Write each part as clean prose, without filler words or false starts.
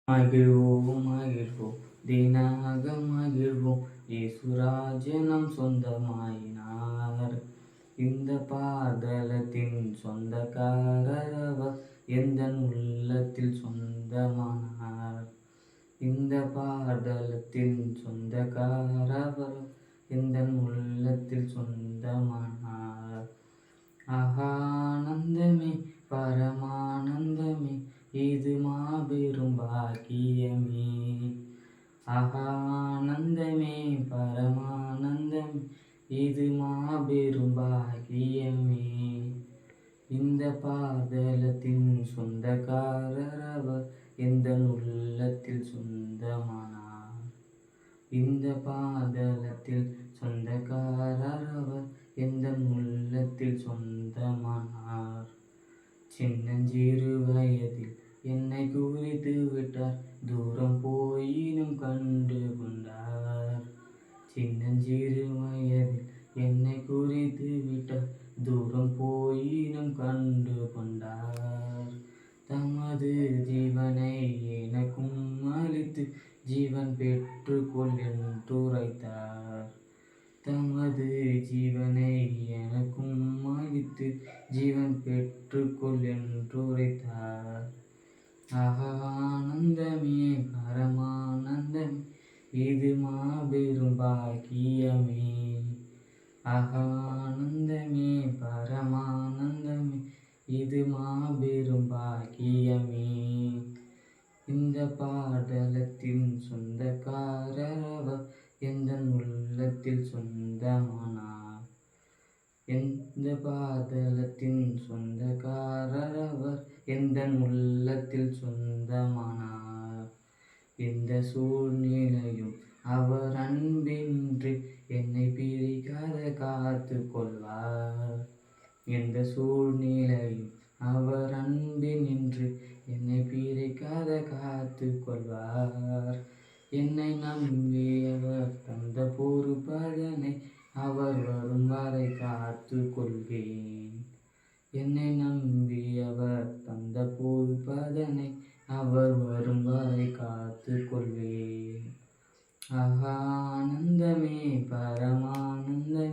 மகிழ்வோம் மகிழ்வோம் தினாக மகிழ்வோம் இயேசுராஜன் நம் சொந்தமாயினார். இந்த பாதலத்தின் சொந்தக்காரர் அவர் எந்தன் உள்ளத்தில் சொந்தமானார். இந்த பாதலத்தின் சொந்தக்காரர் அவர் எந்தன் உள்ளத்தில் சொந்தமானார். ஆனந்தமே பரமானந்தமே இது மாபெரும் பாக்கியமே. ஆனந்தமே பரமானந்தமே இது மாபெரும் பாக்கியமே. இந்த பாதலத்தின் சொந்தக்காரர் அவர் எந்தன் உள்ளத்தில் சொந்தமானார். இந்த பாதலத்தில் சொந்தக்காரர் அவர் எந்தன் உள்ளத்தில் சொந்தமானார். சின்னஞ்சிறு வயதில் என்னை குறித்து விட்டார், தூரம் போயினும் கண்டு கொண்டார். சின்னஞ்சிறு வயதில் என்னை குறித்து விட்டார், தூரம் போயினும் கண்டு கொண்டார். தமது ஜீவனை எனக்கும் அளித்து ஜீவன் பெற்றுக்கொள் என்றுரைத்தார். தமது ஜீவனை எனக்கும் அளித்து ஜீவன் பெற்றுக்கொள் என்றுரைத்தார். ஆனந்தமே பரமானந்தமே இது மாபெரும் பாக்கியமே. ஆனந்தமே பரமானந்தமே இது மாபெரும் பாக்கியமே. இந்த பாதலத்தின் சொந்தக்காரர் அவர் எந்தன் உள்ளத்தில் சொந்தமானார். இந்த பாதலத்தின் சொந்தக்காரர் அவர் எந்தன் உள்ளத்தில் சொந்தமானார். எந்த சூழ்நிலையும் அவர் அன்பின்றி என்னை பிரிக்காத காத்து கொள்வார். எந்த சூழ்நிலையும் அவர் அன்பினின்று என்னை பிரிக்காத காத்து கொள்வார். என்னை நம்பி அவர் தந்த பொறுப்பதனை அவர் வரும் வரை காத்து கொள்வேன். என்னை நம்பி அவர் தந்த பொறுப்பதனை அவர் வரும் வரை காத்து கொள்வேன். ஆனந்தமே பரமானந்தமே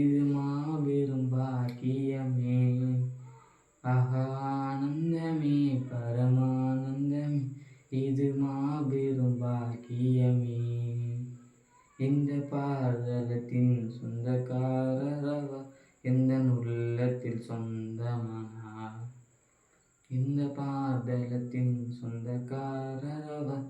இது மாபெரும் பாக்கியமே. ஆனந்தமே பரமானந்தமே இது மாபெரும் பாக்கியமே. இந்த பாதலத்தின் சொந்தக்காரர் அவர் எந்தன் உள்ளத்தில் சொந்தமானார். இந்த பாதலத்தின் சொந்தக்காரர் அவர்